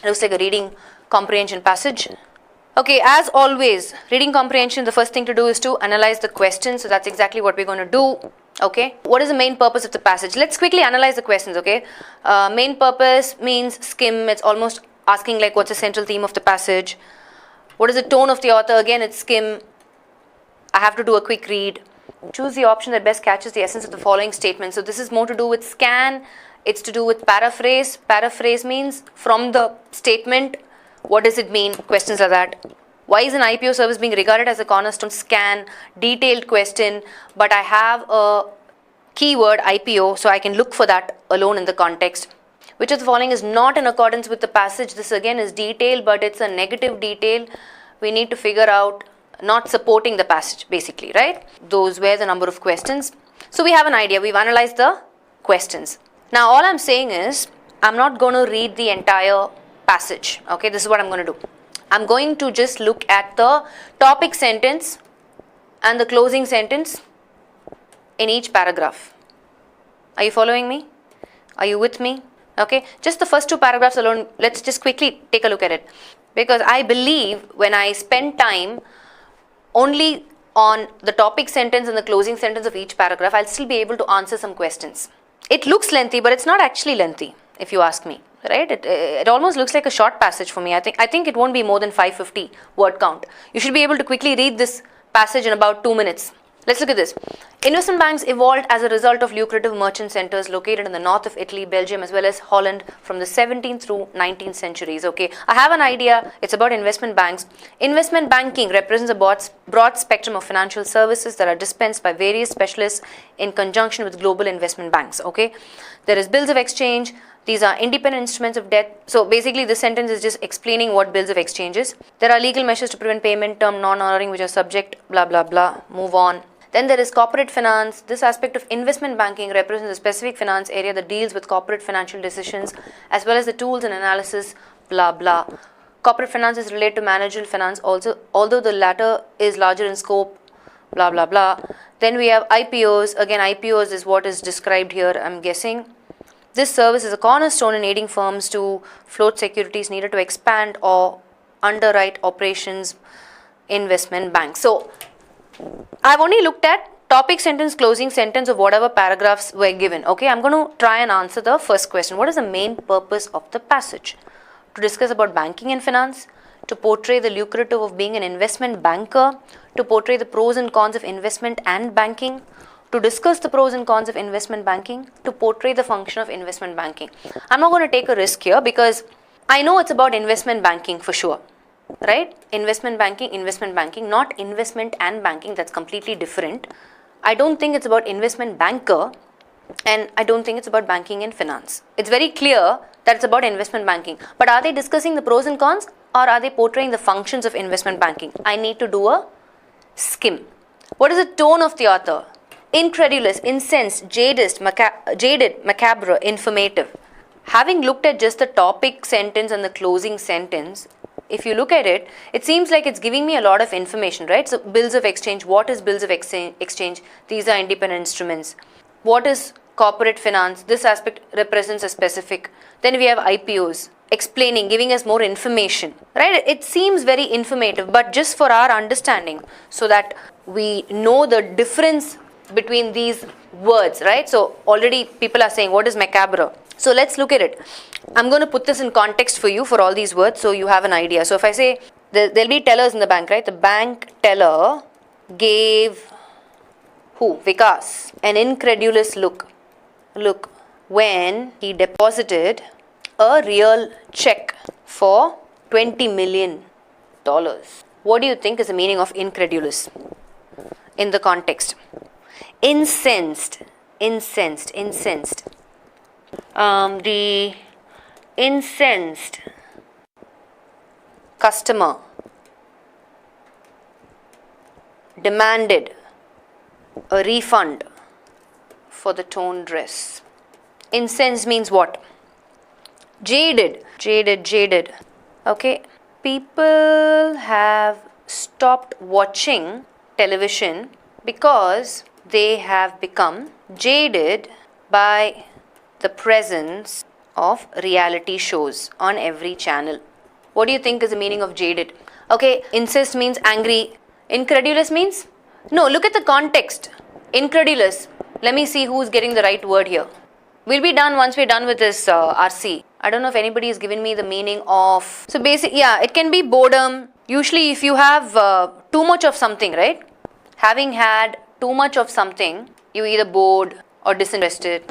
Looks like a reading comprehension passage. Okay, as always, reading comprehension, the first thing to do is to analyze the question. So that's exactly what we're going to do. Okay, what is the main purpose of the passage? Let's quickly analyze the questions. Okay, main purpose means skim. It's almost asking like what's the central theme of the passage. What is the tone of the author? Again, it's skim. I have to do a quick read. Choose the option that best catches the essence of the following statement. So this is more to do with scan. It's to do with paraphrase. Paraphrase means from the statement, what does it mean? Questions like that. Why is an IPO service being regarded as a cornerstone? Scan, detailed question, but I have a keyword IPO, so I can look for that alone in the context. Which of the following is not in accordance with the passage? This again is detail, but it's a negative detail. We need to figure out not supporting the passage, basically, right? Those were the number of questions. So we have an idea. We've analyzed the questions. Now, all I'm saying is, I'm not going to read the entire passage. Okay, this is what I'm going to do. I'm going to just look at the topic sentence and the closing sentence in each paragraph. Are you following me? Are you with me? Okay, just the first two paragraphs alone, let's just quickly take a look at it. Because I believe when I spend time only on the topic sentence and the closing sentence of each paragraph, I'll still be able to answer some questions. It looks lengthy, but it's not actually lengthy, if you ask me, right? It almost looks like a short passage for me. I think it won't be more than 550 word count. You should be able to quickly read this passage in about 2 minutes. Let's look at this. Investment banks evolved as a result of lucrative merchant centers located in the north of Italy, Belgium, as well as Holland from the 17th through 19th centuries. Okay, I have an idea. It's about investment banks. Investment banking represents a broad spectrum of financial services that are dispensed by various specialists in conjunction with global investment banks. Okay, there is bills of exchange. These are independent instruments of debt. So basically this sentence is just explaining what bills of exchange is. There are legal measures to prevent payment, term non-honoring, which are subject, blah, blah, blah. Move on. Then there is corporate finance. This aspect of investment banking represents a specific finance area that deals with corporate financial decisions as well as the tools and analysis, blah, blah. Corporate finance is related to managerial finance also, although the latter is larger in scope, blah, blah, blah. Then we have IPOs. Again, IPOs is what is described here, I'm guessing. This service is a cornerstone in aiding firms to float securities needed to expand or underwrite operations, investment banks. So, I've only looked at topic sentence, closing sentence of whatever paragraphs were given. Okay, I'm going to try and answer the first question. What is the main purpose of the passage? To discuss about banking and finance, to portray the lucrative of being an investment banker, to portray the pros and cons of investment and banking, to discuss the pros and cons of investment banking, to portray the function of investment banking. I'm not going to take a risk here because I know it's about investment banking for sure. Right? Investment banking, not investment and banking. That's completely different. I don't think it's about investment banker and I don't think it's about banking and finance. It's very clear that it's about investment banking. But are they discussing the pros and cons or are they portraying the functions of investment banking? I need to do a skim. What is the tone of the author? Incredulous, incensed, jaded, macabre, informative. Having looked at just the topic sentence and the closing sentence, if you look at it, it seems like it's giving me a lot of information, right? So bills of exchange, what is bills of exchange? These are independent instruments. What is corporate finance? This aspect represents a specific. Then we have IPOs, explaining, giving us more information, right? It seems very informative, but just for our understanding so that we know the difference between these words, right? So already people are saying, what is macabre? So let's look at it. I'm going to put this in context for you for all these words so you have an idea. So if I say, there'll be tellers in the bank, right? The bank teller gave who? Vikas an incredulous look when he deposited a real check for $20 million. What do you think is the meaning of incredulous in the context? Incensed. The incensed customer demanded a refund for the torn dress. Incensed means what? Jaded. Okay. People have stopped watching television because they have become jaded by the presence of reality shows on every channel. What do you think is the meaning of jaded? Okay, incest means angry. Incredulous means? No, look at the context. Incredulous. Let me see who's getting the right word here. We'll be done once we're done with this RC. I don't know if anybody has given me the meaning of... So basic, yeah, it can be boredom. Usually if you have too much of something, right? Having had too much of something, you're either bored or disinterested.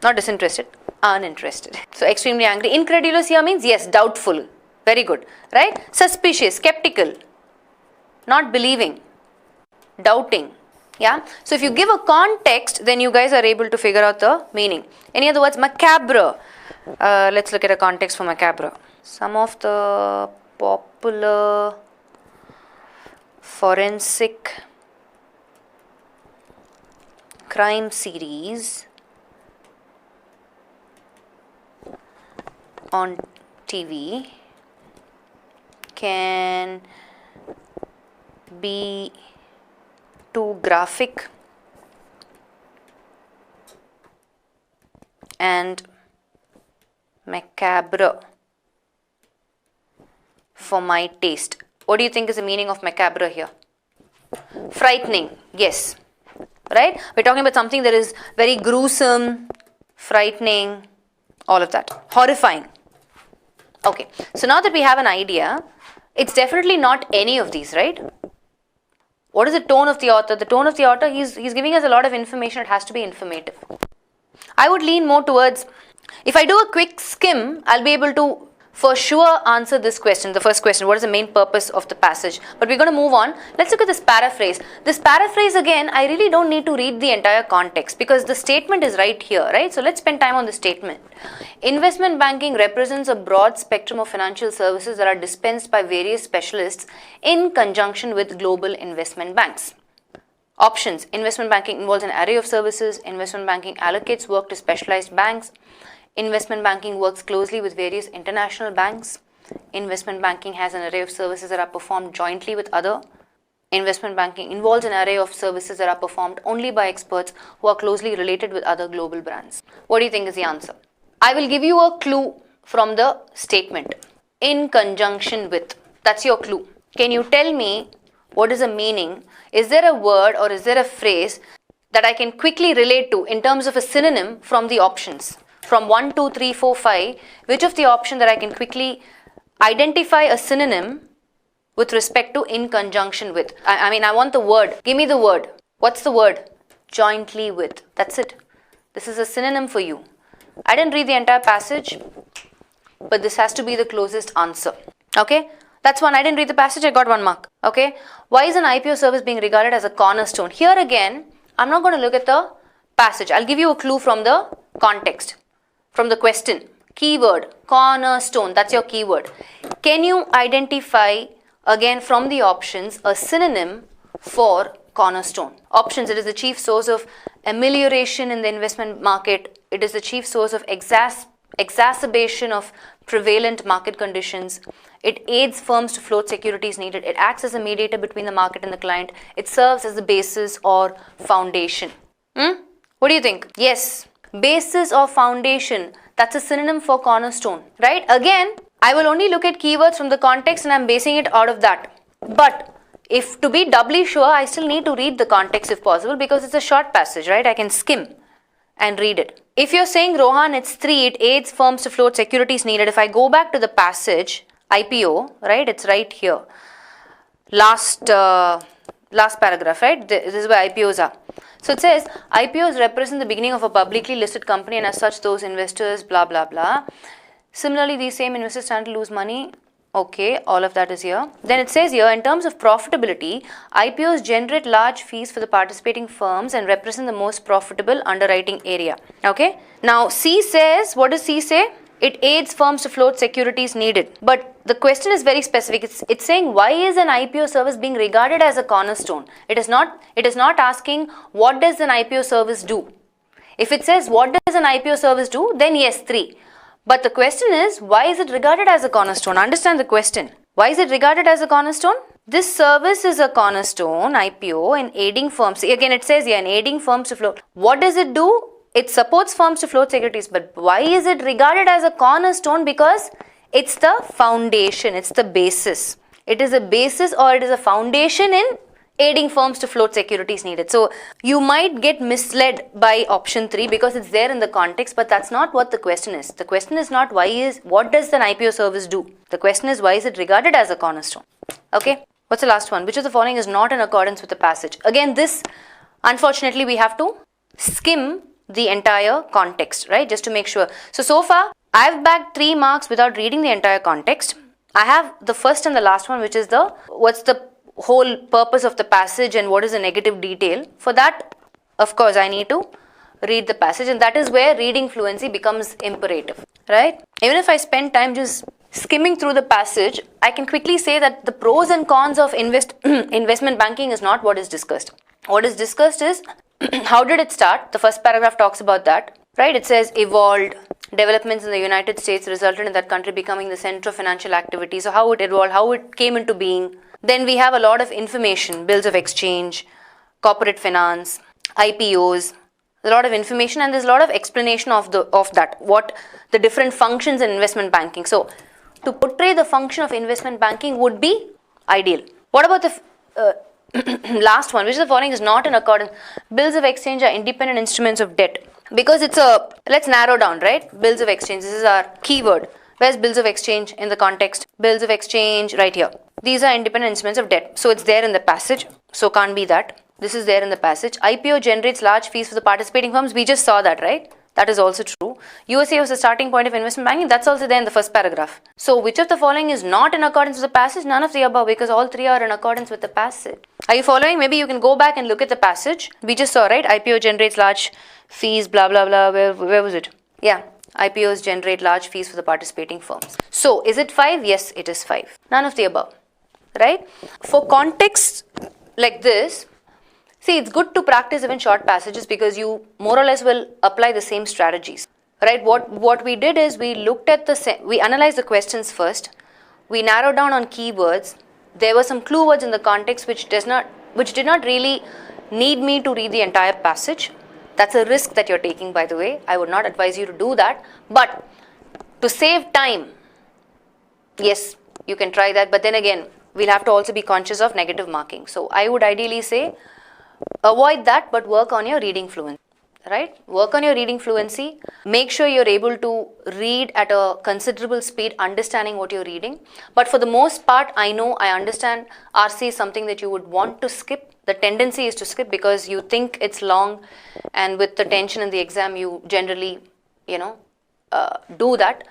Not disinterested, uninterested. So extremely angry. Incredulous here means yes, doubtful. Very good, right? Suspicious, skeptical, not believing, doubting. Yeah. So if you give a context, then you guys are able to figure out the meaning. Any other words? Macabre. Let's look at a context for macabre. Some of the popular forensic crime series on TV can be too graphic and macabre for my taste. What do you think is the meaning of macabre here? Frightening, yes, right? We're talking about something that is very gruesome, frightening, all of that. Horrifying. Okay, so now that we have an idea, it's definitely not any of these, right? What is the tone of the author? The tone of the author, he's giving us a lot of information. It has to be informative. I would lean more towards, if I do a quick skim, I'll be able to for sure answer this question, the first question, what is the main purpose of the passage? But we're going to move on. Let's look at this paraphrase. This paraphrase again, I really don't need to read the entire context because the statement is right here, right? So let's spend time on the statement. Investment banking represents a broad spectrum of financial services that are dispensed by various specialists in conjunction with global investment banks. Options. Investment banking involves an array of services. Investment banking allocates work to specialized banks. Investment banking works closely with various international banks. Investment banking has an array of services that are performed jointly with other. Investment banking involves an array of services that are performed only by experts who are closely related with other global brands. What do you think is the answer? I will give you a clue from the statement. In conjunction with. That's your clue. Can you tell me what is the meaning? Is there a word or is there a phrase that I can quickly relate to in terms of a synonym from the options? From 1, 2, 3, 4, 5, which of the option that I can quickly identify a synonym with respect to in conjunction with? I want the word. Give me the word. What's the word? Jointly with. That's it. This is a synonym for you. I didn't read the entire passage, but this has to be the closest answer. Okay? That's one. I didn't read the passage. I got 1 mark. Okay? Why is an IPO service being regarded as a cornerstone? Here again, I'm not going to look at the passage. I'll give you a clue from the context. From the question, keyword, cornerstone, that's your keyword. Can you identify, again from the options, a synonym for cornerstone? Options, it is the chief source of amelioration in the investment market. It is the chief source of exacerbation of prevalent market conditions. It aids firms to float securities needed. It acts as a mediator between the market and the client. It serves as the basis or foundation. What do you think? Yes. Basis or foundation, that's a synonym for cornerstone, right? Again, I will only look at keywords from the context and I'm basing it out of that. But if to be doubly sure, I still need to read the context if possible because it's a short passage, right? I can skim and read it. If you're saying, Rohan, it's 3, it aids firms to float securities needed. If I go back to the passage, IPO, right? It's right here. Last paragraph, right? This is where IPOs are. So it says, IPOs represent the beginning of a publicly listed company and as such those investors, blah, blah, blah. Similarly, these same investors stand to lose money. Okay, all of that is here. Then it says here, in terms of profitability, IPOs generate large fees for the participating firms and represent the most profitable underwriting area. Okay. Now, C says, what does C say? It aids firms to float securities needed. But the question is very specific. It's saying why is an IPO service being regarded as a cornerstone? It is not asking what does an IPO service do. If it says what does an IPO service do, then yes, 3. But the question is why is it regarded as a cornerstone? Understand the question. Why is it regarded as a cornerstone? This service is a cornerstone, IPO, in aiding firms. Again, it says here in aiding firms to float. What does it do? it supports firms to float securities, but why is it regarded as a cornerstone? Because it's the foundation, it's the basis. It is a basis or it is a foundation in aiding firms to float securities needed. So you might get misled by option 3 because it's there in the context, but that's not what the question is. The question is not what does an IPO service do? The question is, why is it regarded as a cornerstone? Okay, what's the last one? Which of the following is not in accordance with the passage? Again, this, unfortunately, we have to skim the entire context, right? Just to make sure. So far, I've bagged 3 marks without reading the entire context. I have the first and the last one, which is what's the whole purpose of the passage and what is the negative detail. For that, of course, I need to read the passage, and that is where reading fluency becomes imperative, right? Even if I spend time just skimming through the passage, I can quickly say that the pros and cons of investment banking is not what is discussed. What is discussed is how did it start? The first paragraph talks about that, right? It says evolved. Developments in the United States resulted in that country becoming the center of financial activity. So how it evolved, how it came into being. Then we have a lot of information, bills of exchange, corporate finance, IPOs, a lot of information, and there's a lot of explanation of that, what the different functions in investment banking. So to portray the function of investment banking would be ideal. What about the last one, which is the following is not in accordance? Bills of exchange are independent instruments of debt. Because it's let's narrow down, right? Bills of exchange, this is our keyword. Where's bills of exchange in the context? Bills of exchange right here. These are independent instruments of debt. So it's there in the passage. So can't be that. This is there in the passage. IPO generates large fees for the participating firms. We just saw that, right? That is also true. USA was the starting point of investment banking. That's also there in the first paragraph. So which of the following is not in accordance with the passage? None of the above, because all 3 are in accordance with the passage. Are you following? Maybe you can go back and look at the passage. We just saw, right? IPO generates large fees, blah, blah, blah. Where was it? Yeah. IPOs generate large fees for the participating firms. So is it 5? Yes, it is 5. None of the above, right? For context like this, see, it's good to practice even short passages because you more or less will apply the same strategies, right? What we did is we looked at we analyzed the questions first. We narrowed down on keywords. There were some clue words in the context which did not really need me to read the entire passage. That's a risk that you're taking, by the way. I would not advise you to do that. But to save time, yes, you can try that. But then again, we'll have to also be conscious of negative marking. So I would ideally say avoid that, but work on your reading fluency, right? Work on your reading fluency. Make sure you're able to read at a considerable speed, understanding what you're reading. But for the most part, I understand RC is something that you would want to skip. The tendency is to skip because you think it's long, and with the tension in the exam, you generally, do that.